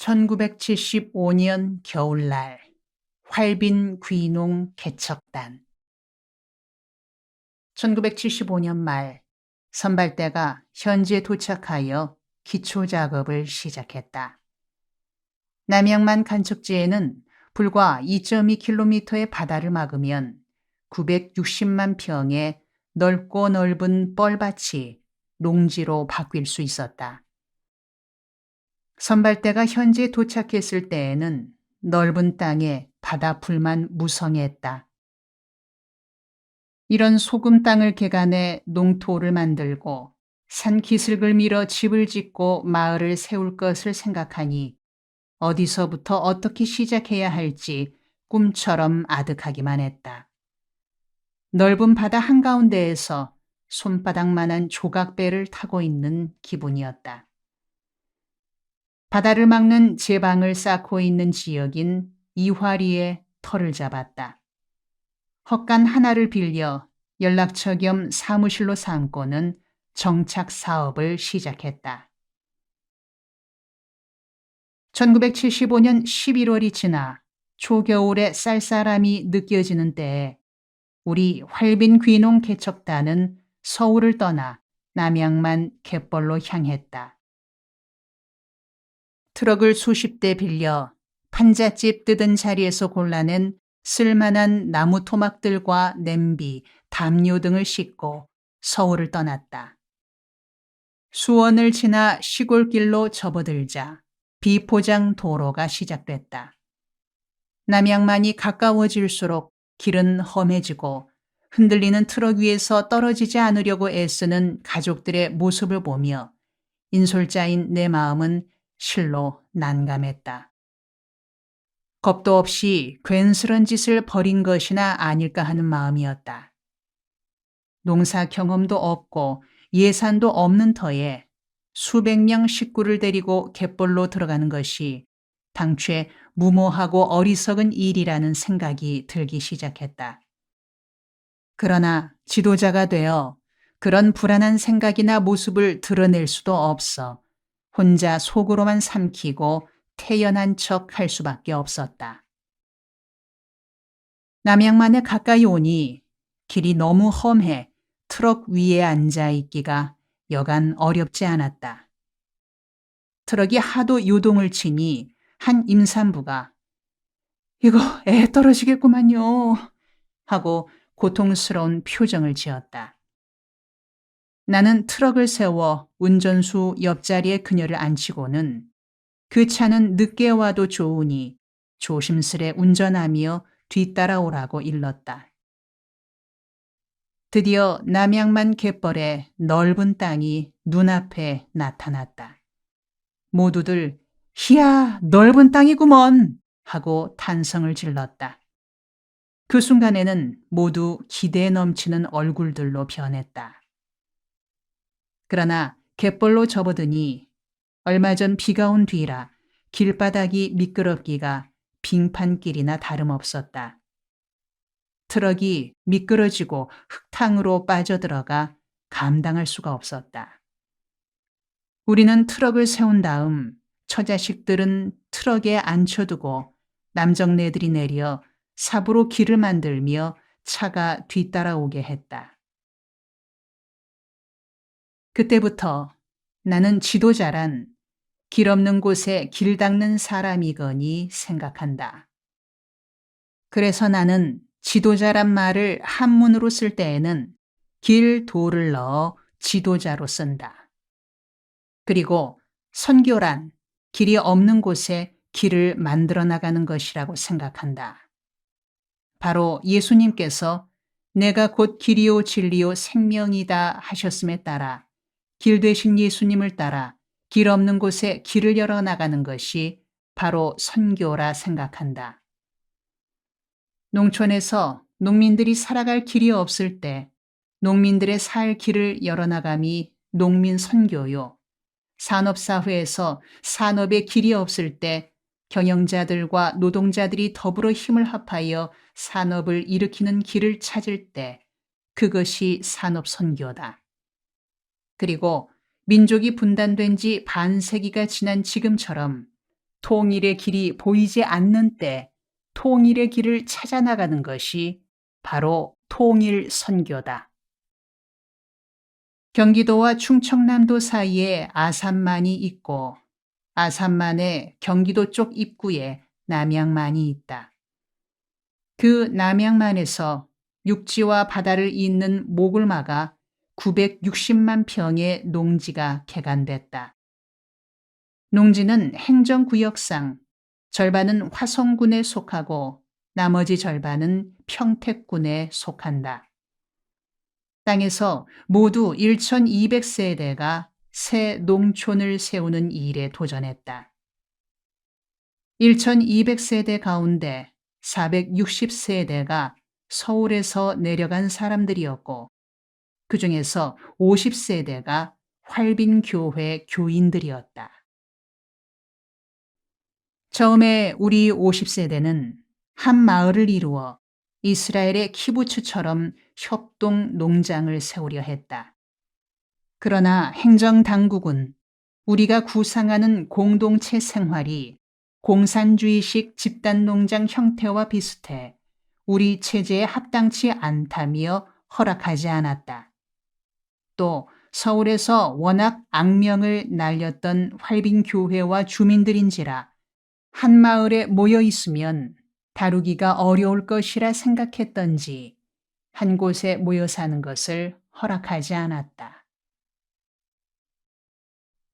1975년 겨울날 활빈 귀농 개척단. 1975년 말 선발대가 현지에 도착하여 기초 작업을 시작했다. 남양만 간척지에는 불과 2.2km의 바다를 막으면 960만 평의 넓고 넓은 뻘밭이 농지로 바뀔 수 있었다. 선발대가 현지에 도착했을 때에는 넓은 땅에 바다풀만 무성했다. 이런 소금 땅을 개간해 농토를 만들고 산 기슭을 밀어 집을 짓고 마을을 세울 것을 생각하니 어디서부터 어떻게 시작해야 할지 꿈처럼 아득하기만 했다. 넓은 바다 한가운데에서 손바닥만한 조각배를 타고 있는 기분이었다. 바다를 막는 제방을 쌓고 있는 지역인 이화리에 터를 잡았다. 헛간 하나를 빌려 연락처 겸 사무실로 삼고는 정착 사업을 시작했다. 1975년 11월이 지나 초겨울의 쌀쌀함이 느껴지는 때에 우리 활빈 귀농 개척단은 서울을 떠나 남양만 갯벌로 향했다. 트럭을 수십 대 빌려 판잣집 뜯은 자리에서 골라낸 쓸만한 나무 토막들과 냄비, 담요 등을 싣고 서울을 떠났다. 수원을 지나 시골길로 접어들자 비포장 도로가 시작됐다. 남양만이 가까워질수록 길은 험해지고 흔들리는 트럭 위에서 떨어지지 않으려고 애쓰는 가족들의 모습을 보며 인솔자인 내 마음은 실로 난감했다. 겁도 없이 괜스런 짓을 벌인 것이나 아닐까 하는 마음이었다. 농사 경험도 없고 예산도 없는 터에 수백 명 식구를 데리고 갯벌로 들어가는 것이 당최 무모하고 어리석은 일이라는 생각이 들기 시작했다. 그러나 지도자가 되어 그런 불안한 생각이나 모습을 드러낼 수도 없어 혼자 속으로만 삼키고 태연한 척 할 수밖에 없었다. 남양만에 가까이 오니 길이 너무 험해 트럭 위에 앉아 있기가 여간 어렵지 않았다. 트럭이 하도 요동을 치니 한 임산부가 "이거 애 떨어지겠구만요" 하고 고통스러운 표정을 지었다. 나는 트럭을 세워 운전수 옆자리에 그녀를 앉히고는 그 차는 늦게 와도 좋으니 조심스레 운전하며 뒤따라오라고 일렀다. 드디어 남양만 갯벌의 넓은 땅이 눈앞에 나타났다. 모두들 "이야, 넓은 땅이구먼" 하고 탄성을 질렀다. 그 순간에는 모두 기대에 넘치는 얼굴들로 변했다. 그러나 갯벌로 접어드니 얼마 전 비가 온 뒤라 길바닥이 미끄럽기가 빙판길이나 다름없었다. 트럭이 미끄러지고 흙탕으로 빠져들어가 감당할 수가 없었다. 우리는 트럭을 세운 다음 처자식들은 트럭에 앉혀두고 남정네들이 내려 삽으로 길을 만들며 차가 뒤따라오게 했다. 그때부터 나는 지도자란 길 없는 곳에 길 닦는 사람이거니 생각한다. 그래서 나는 지도자란 말을 한문으로 쓸 때에는 길, 도를 넣어 지도자로 쓴다. 그리고 선교란 길이 없는 곳에 길을 만들어 나가는 것이라고 생각한다. 바로 예수님께서 "내가 곧 길이요 진리요 생명이다" 하셨음에 따라 길 되신 예수님을 따라 길 없는 곳에 길을 열어 나가는 것이 바로 선교라 생각한다. 농촌에서 농민들이 살아갈 길이 없을 때 농민들의 살 길을 열어나감이 농민 선교요. 산업사회에서 산업의 길이 없을 때 경영자들과 노동자들이 더불어 힘을 합하여 산업을 일으키는 길을 찾을 때 그것이 산업선교다. 그리고 민족이 분단된 지 반세기가 지난 지금처럼 통일의 길이 보이지 않는 때 통일의 길을 찾아 나가는 것이 바로 통일 선교다. 경기도와 충청남도 사이에 아산만이 있고 아산만의 경기도 쪽 입구에 남양만이 있다. 그 남양만에서 육지와 바다를 잇는 목을 막아 960만 평의 농지가 개간됐다. 농지는 행정구역상 절반은 화성군에 속하고 나머지 절반은 평택군에 속한다. 땅에서 모두 1,200세대가 새 농촌을 세우는 일에 도전했다. 1,200세대 가운데 460세대가 서울에서 내려간 사람들이었고 그 중에서 50세대가 활빈교회 교인들이었다. 처음에 우리 50세대는 한 마을을 이루어 이스라엘의 키부츠처럼 협동 농장을 세우려 했다. 그러나 행정당국은 우리가 구상하는 공동체 생활이 공산주의식 집단농장 형태와 비슷해 우리 체제에 합당치 않다며 허락하지 않았다. 또 서울에서 워낙 악명을 날렸던 활빈교회와 주민들인지라 한 마을에 모여 있으면 다루기가 어려울 것이라 생각했던지 한 곳에 모여 사는 것을 허락하지 않았다.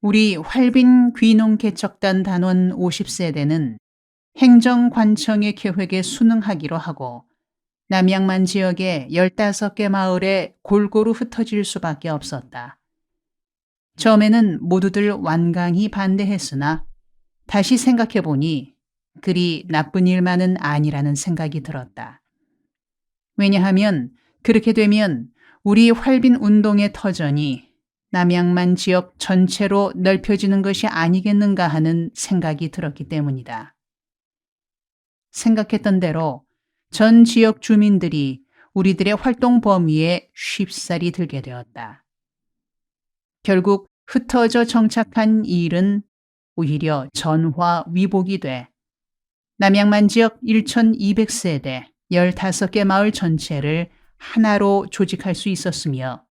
우리 활빈 귀농개척단 단원 50세대는 행정관청의 계획에 순응하기로 하고 남양만 지역의 15개 마을에 골고루 흩어질 수밖에 없었다. 처음에는 모두들 완강히 반대했으나 다시 생각해보니 그리 나쁜 일만은 아니라는 생각이 들었다. 왜냐하면 그렇게 되면 우리 활빈 운동의 터전이 남양만 지역 전체로 넓혀지는 것이 아니겠는가 하는 생각이 들었기 때문이다. 생각했던 대로 전 지역 주민들이 우리들의 활동 범위에 쉽사리 들게 되었다. 결국 흩어져 정착한 이 일은 오히려 전화위복이 돼 남양만 지역 1,200세대 15개 마을 전체를 하나로 조직할 수 있었으며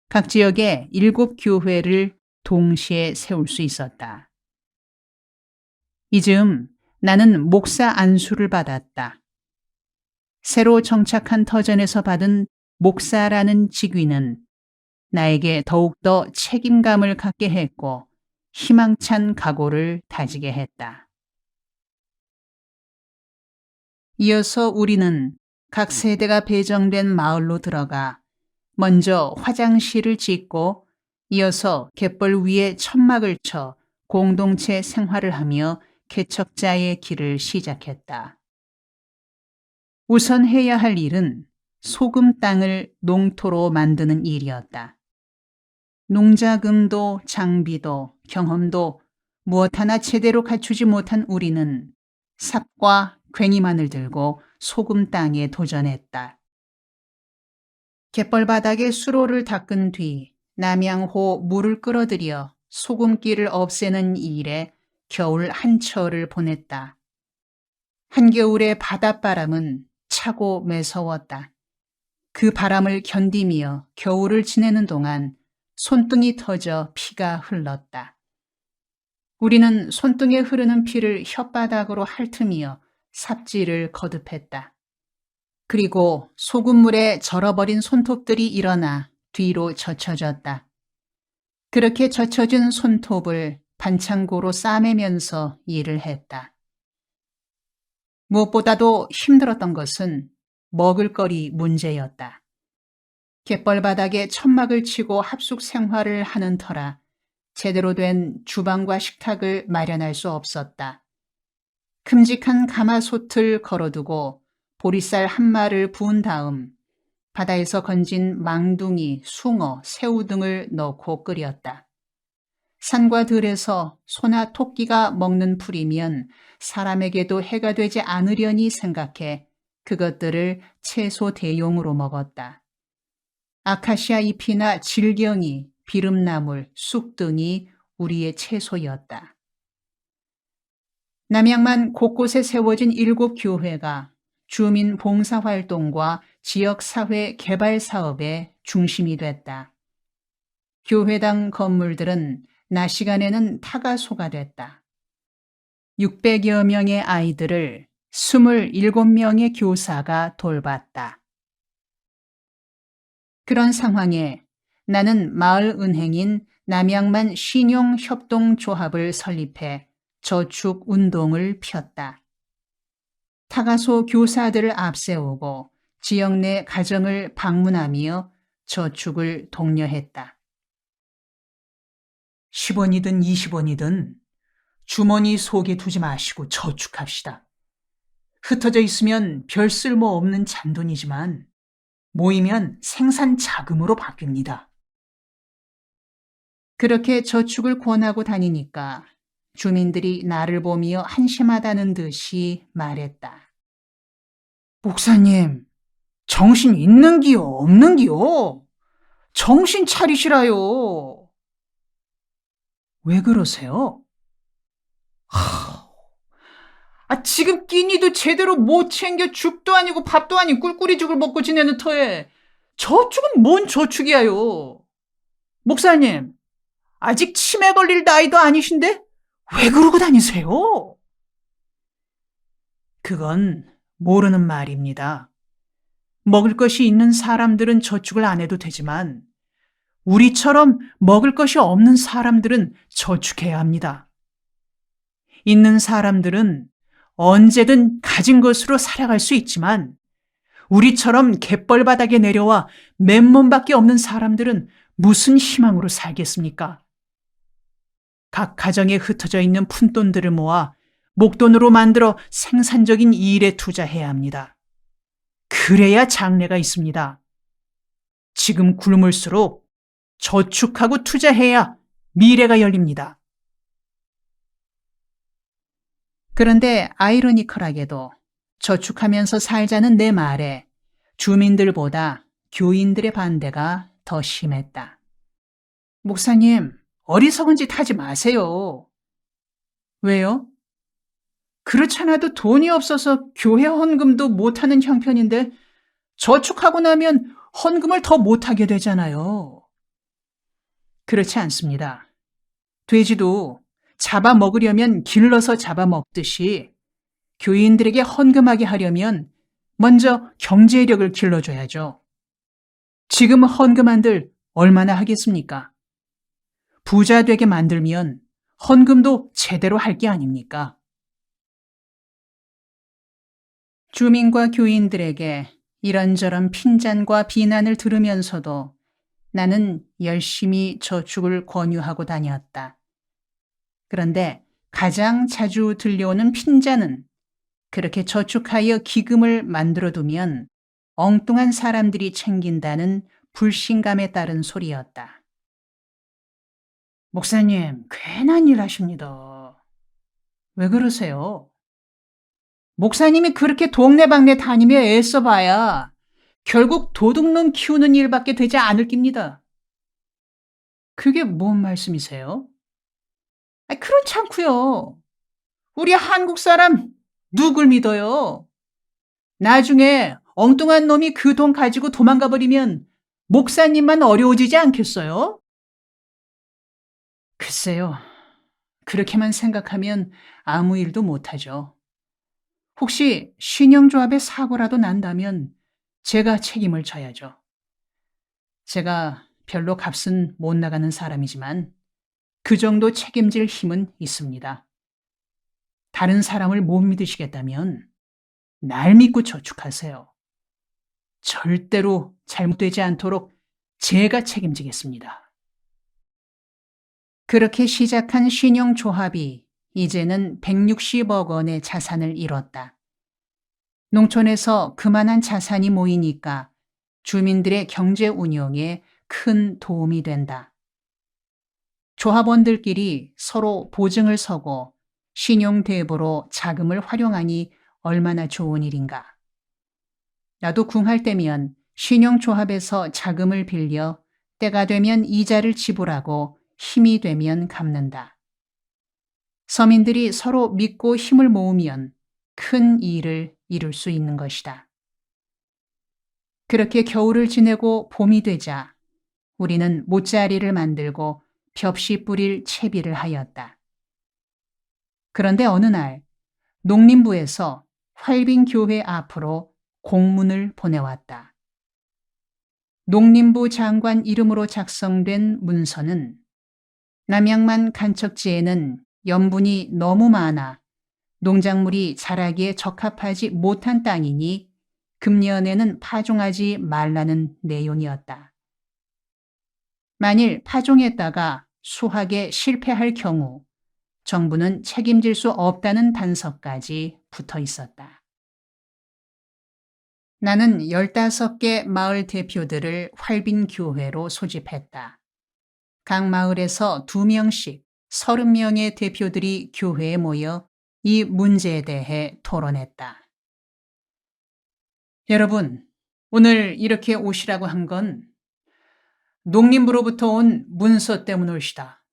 각 지역에 7교회를 동시에 세울 수 있었다. 이즈음 나는 목사 안수를 받았다. 새로 정착한 터전에서 받은 목사라는 직위는 나에게 더욱더 책임감을 갖게 했고 희망찬 각오를 다지게 했다. 이어서 우리는 각 세대가 배정된 마을로 들어가 먼저 화장실을 짓고 이어서 갯벌 위에 천막을 쳐 공동체 생활을 하며 개척자의 길을 시작했다. 우선 해야 할 일은 소금 땅을 농토로 만드는 일이었다. 농자금도 장비도 경험도 무엇 하나 제대로 갖추지 못한 우리는 삽과 괭이만을 들고 소금 땅에 도전했다. 갯벌 바닥에 수로를 닦은 뒤 남양호 물을 끌어들여 소금기를 없애는 일에 겨울 한철을 보냈다. 한겨울의 바닷바람은 차고 매서웠다. 그 바람을 견디며 겨울을 지내는 동안 손등이 터져 피가 흘렀다. 우리는 손등에 흐르는 피를 혓바닥으로 핥으며 삽질을 거듭했다. 그리고 소금물에 절어버린 손톱들이 일어나 뒤로 젖혀졌다. 그렇게 젖혀진 손톱을 반창고로 싸매면서 일을 했다. 무엇보다도 힘들었던 것은 먹을거리 문제였다. 갯벌 바닥에 천막을 치고 합숙 생활을 하는 터라 제대로 된 주방과 식탁을 마련할 수 없었다. 큼직한 가마솥을 걸어두고 보리쌀 한 마를 부은 다음 바다에서 건진 망둥이, 숭어, 새우 등을 넣고 끓였다. 산과 들에서 소나 토끼가 먹는 풀이면 사람에게도 해가 되지 않으려니 생각해 그것들을 채소 대용으로 먹었다. 아카시아 잎이나 질경이, 비름나물, 쑥 등이 우리의 채소였다. 남양만 곳곳에 세워진 7교회가 주민 봉사활동과 지역사회 개발 사업의 중심이 됐다. 교회당 건물들은 낮 시간에는 타가소가 됐다. 600여 명의 아이들을 27명의 교사가 돌봤다. 그런 상황에 나는 마을은행인 남양만 신용협동조합을 설립해 저축운동을 폈다. 타가소 교사들을 앞세우고 지역 내 가정을 방문하며 저축을 독려했다. 10원이든 20원이든 주머니 속에 두지 마시고 저축합시다. 흩어져 있으면 별 쓸모 없는 잔돈이지만 모이면 생산 자금으로 바뀝니다. 그렇게 저축을 권하고 다니니까 주민들이 나를 보며 한심하다는 듯이 말했다. 목사님, 정신 있는기요, 없는기요? 정신 차리시라요. 왜 그러세요? 지금 끼니도 제대로 못 챙겨 죽도 아니고 밥도 아닌 꿀꿀이죽을 먹고 지내는 터에 저축은 뭔 저축이야요. 목사님, 아직 치매 걸릴 나이도 아니신데 왜 그러고 다니세요? 그건 모르는 말입니다. 먹을 것이 있는 사람들은 저축을 안 해도 되지만 우리처럼 먹을 것이 없는 사람들은 저축해야 합니다. 있는 사람들은 언제든 가진 것으로 살아갈 수 있지만 우리처럼 갯벌바닥에 내려와 맨몸밖에 없는 사람들은 무슨 희망으로 살겠습니까? 각 가정에 흩어져 있는 푼돈들을 모아 목돈으로 만들어 생산적인 일에 투자해야 합니다. 그래야 장래가 있습니다. 지금 굶을수록 저축하고 투자해야 미래가 열립니다. 그런데 아이러니컬하게도 저축하면서 살자는 내 말에 주민들보다 교인들의 반대가 더 심했다. 목사님, 어리석은 짓 하지 마세요. 왜요? 그렇잖아도 돈이 없어서 교회 헌금도 못하는 형편인데 저축하고 나면 헌금을 더 못하게 되잖아요. 그렇지 않습니다. 돼지도 잡아먹으려면 길러서 잡아먹듯이 교인들에게 헌금하게 하려면 먼저 경제력을 길러줘야죠. 지금 헌금한들 얼마나 하겠습니까? 부자 되게 만들면 헌금도 제대로 할 게 아닙니까? 주민과 교인들에게 이런저런 핀잔과 비난을 들으면서도 나는 열심히 저축을 권유하고 다녔다. 그런데 가장 자주 들려오는 핀잔은 그렇게 저축하여 기금을 만들어두면 엉뚱한 사람들이 챙긴다는 불신감에 따른 소리였다. 목사님, 괜한 일 하십니다. 왜 그러세요? 목사님이 그렇게 동네방네 다니며 애써봐야 결국 도둑놈 키우는 일밖에 되지 않을 깁니다. 그게 뭔 말씀이세요? 그렇지 않고요. 우리 한국 사람 누굴 믿어요? 나중에 엉뚱한 놈이 그 돈 가지고 도망가 버리면 목사님만 어려워지지 않겠어요? 글쎄요. 그렇게만 생각하면 아무 일도 못하죠. 혹시 신용조합에 사고라도 난다면 제가 책임을 져야죠. 제가 별로 값은 못 나가는 사람이지만 그 정도 책임질 힘은 있습니다. 다른 사람을 못 믿으시겠다면 날 믿고 저축하세요. 절대로 잘못되지 않도록 제가 책임지겠습니다. 그렇게 시작한 신용조합이 이제는 160억 원의 자산을 이뤘다. 농촌에서 그만한 자산이 모이니까 주민들의 경제 운영에 큰 도움이 된다. 조합원들끼리 서로 보증을 서고 신용대부로 자금을 활용하니 얼마나 좋은 일인가. 나도 궁할 때면 신용조합에서 자금을 빌려 때가 되면 이자를 지불하고 힘이 되면 갚는다. 서민들이 서로 믿고 힘을 모으면 큰 일을 이룰 수 있는 것이다. 그렇게 겨울을 지내고 봄이 되자 우리는 모짜리를 만들고 벽시 뿌릴 채비를 하였다. 그런데 어느 날 농림부에서 활빈교회 앞으로 공문을 보내왔다. 농림부 장관 이름으로 작성된 문서는 남양만 간척지에는 염분이 너무 많아 농작물이 자라기에 적합하지 못한 땅이니 금년에는 파종하지 말라는 내용이었다. 만일 파종했다가 수확에 실패할 경우 정부는 책임질 수 없다는 단서까지 붙어 있었다. 나는 15개 마을 대표들을 활빈교회로 소집했다. 각 마을에서 2명씩 30명의 대표들이 교회에 모여 이 문제에 대해 토론했다. 여러분, 오늘 이렇게 오시라고 한 건 농림부로부터 온 문서 때문일시다.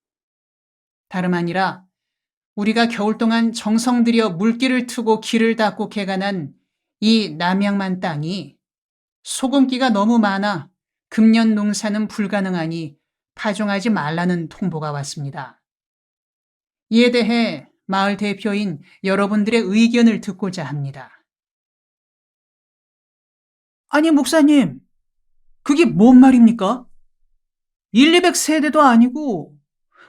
다름 아니라 우리가 겨울 동안 정성 들여 물길을 트고 길을 닦고 개간한 이 남양만 땅이 소금기가 너무 많아 금년 농사는 불가능하니 파종하지 말라는 통보가 왔습니다. 이에 대해 마을 대표인 여러분들의 의견을 듣고자 합니다. 아니, 목사님, 그게 뭔 말입니까? 200세대도 아니고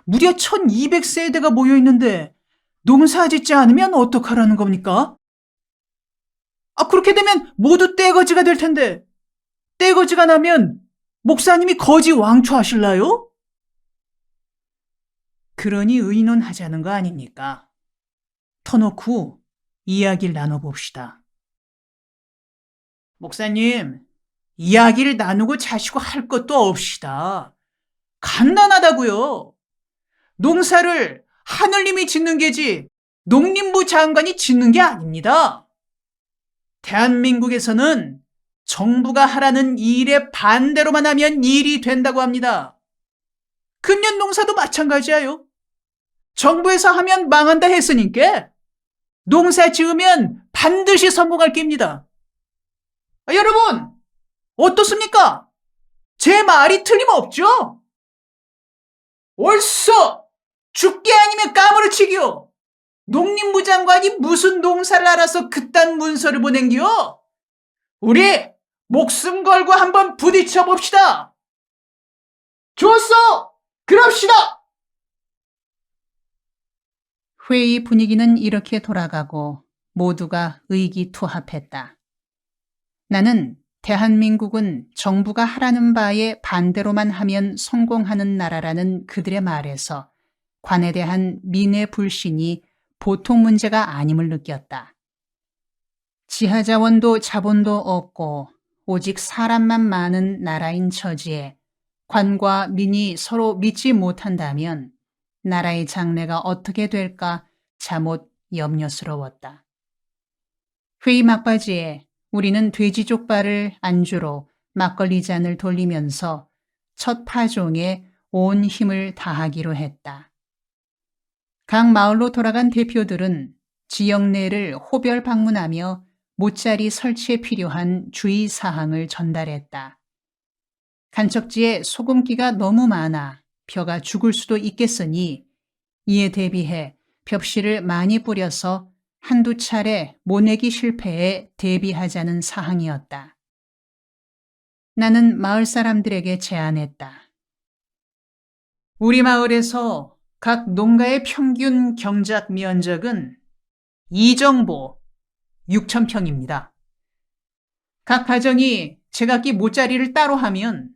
무려 1200세대가 모여 있는데 농사 짓지 않으면 어떡하라는 겁니까? 그렇게 되면 모두 떼거지가 될 텐데 떼거지가 나면 목사님이 거지 왕초하실라요? 그러니 의논하자는 거 아닙니까? 터놓고 이야기를 나눠봅시다. 목사님, 이야기를 나누고 자시고 할 것도 없시다. 간단하다고요. 농사를 하늘님이 짓는 게지 농림부 장관이 짓는 게 아닙니다. 대한민국에서는 정부가 하라는 일에 반대로만 하면 일이 된다고 합니다. 금년 농사도 마찬가지예요. 정부에서 하면 망한다 했으니까 농사 지으면 반드시 성공할 겁니다. 여러분, 어떻습니까? 제 말이 틀림없죠? 옳소! 죽게 아니면 까무러치기요. 농림부 장관이 무슨 농사를 알아서 그딴 문서를 보낸겨? 우리 목숨 걸고 한번 부딪혀 봅시다. 좋소! 그럽시다! 회의 분위기는 이렇게 돌아가고 모두가 의기투합했다. 나는 대한민국은 정부가 하라는 바에 반대로만 하면 성공하는 나라라는 그들의 말에서 관에 대한 민의 불신이 보통 문제가 아님을 느꼈다. 지하자원도 자본도 없고 오직 사람만 많은 나라인 처지에 관과 민이 서로 믿지 못한다면 나라의 장래가 어떻게 될까 자못 염려스러웠다. 회의 막바지에 우리는 돼지 족발을 안주로 막걸리 잔을 돌리면서 첫 파종에 온 힘을 다하기로 했다. 각 마을로 돌아간 대표들은 지역 내를 호별 방문하며 모짜리 설치에 필요한 주의사항을 전달했다. 간척지에 소금기가 너무 많아 벼가 죽을 수도 있겠으니 이에 대비해 벽씨를 많이 뿌려서 한두 차례 모내기 실패에 대비하자는 사항이었다. 나는 마을 사람들에게 제안했다. 우리 마을에서 각 농가의 평균 경작 면적은 이정보 6,000평입니다. 각 가정이 제각기 모짜리를 따로 하면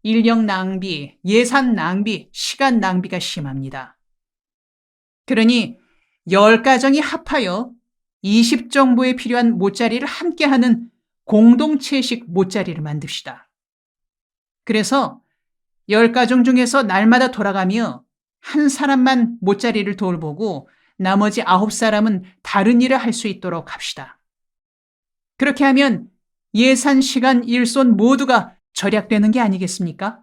인력 낭비, 예산 낭비, 시간 낭비가 심합니다. 그러니 10가정이 합하여 20정보에 필요한 모짜리를 함께하는 공동체식 모짜리를 만듭시다. 그래서 10가정 중에서 날마다 돌아가며 한 사람만 모짜리를 돌보고 나머지 9사람은 다른 일을 할 수 있도록 합시다. 그렇게 하면 예산, 시간, 일손 모두가 절약되는 게 아니겠습니까?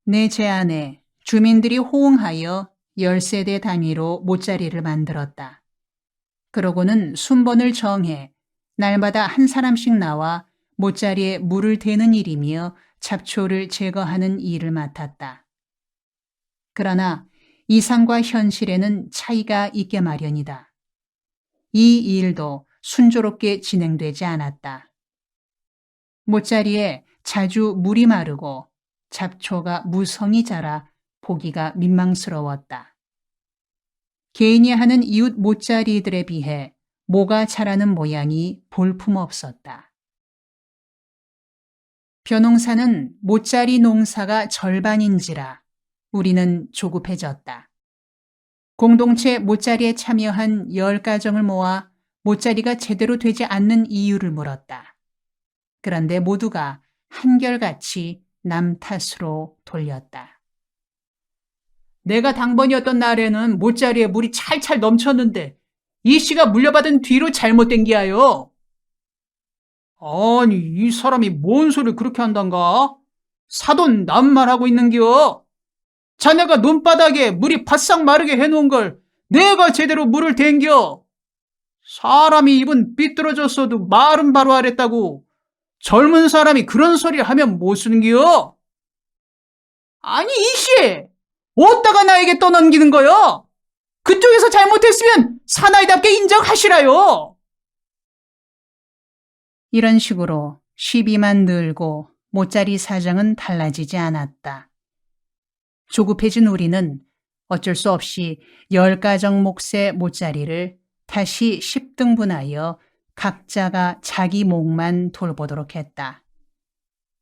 내 제안에 주민들이 호응하여 10세대 단위로 모짜리를 만들었다. 그러고는 순번을 정해 날마다 한 사람씩 나와 모짜리에 물을 대는 일이며 잡초를 제거하는 일을 맡았다. 그러나 이상과 현실에는 차이가 있게 마련이다. 이 일도 순조롭게 진행되지 않았다. 모짜리에 자주 물이 마르고 잡초가 무성히 자라 보기가 민망스러웠다. 개인이 하는 이웃 모짜리들에 비해 모가 자라는 모양이 볼품없었다. 벼농사는 모짜리 농사가 절반인지라 우리는 조급해졌다. 공동체 모짜리에 참여한 10가정을 모아 모짜리가 제대로 되지 않는 이유를 물었다. 그런데 모두가 한결같이 남 탓으로 돌렸다. 내가 당번이었던 날에는 모짜리에 물이 찰찰 넘쳤는데 이 씨가 물려받은 뒤로 잘못된 기야요. 아니, 이 사람이 뭔 소리를 그렇게 한단가? 사돈 남말하고 있는겨. 자네가 논바닥에 물이 바싹 마르게 해놓은 걸 내가 제대로 물을 댄겨. 사람이 입은 삐뚤어졌어도 말은 바로 하랬다고. 젊은 사람이 그런 소리를 하면 못 쓰는겨? 아니, 이씨! 어디다가 나에게 떠넘기는 거요? 그쪽에서 잘못했으면 사나이답게 인정하시라요. 이런 식으로 시비만 늘고 모짜리 사정은 달라지지 않았다. 조급해진 우리는 어쩔 수 없이 10가정 몫의 모짜리를 다시 10등분하여 각자가 자기 몫만 돌보도록 했다.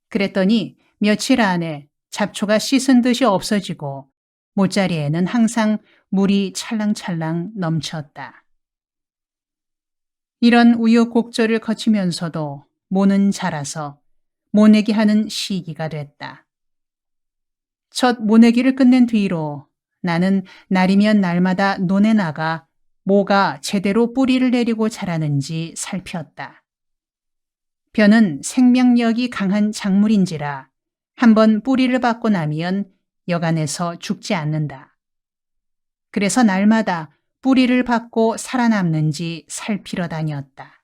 그랬더니 며칠 안에 잡초가 씻은 듯이 없어지고 모짜리에는 항상 물이 찰랑찰랑 넘쳤다. 이런 우여곡절을 거치면서도 모는 자라서 모내기 하는 시기가 됐다. 첫 모내기를 끝낸 뒤로 나는 날이면 날마다 논에 나가 모가 제대로 뿌리를 내리고 자라는지 살폈다. 벼는 생명력이 강한 작물인지라 한번 뿌리를 받고 나면 여간에서 죽지 않는다. 그래서 날마다 뿌리를 받고 살아남는지 살피러 다녔다.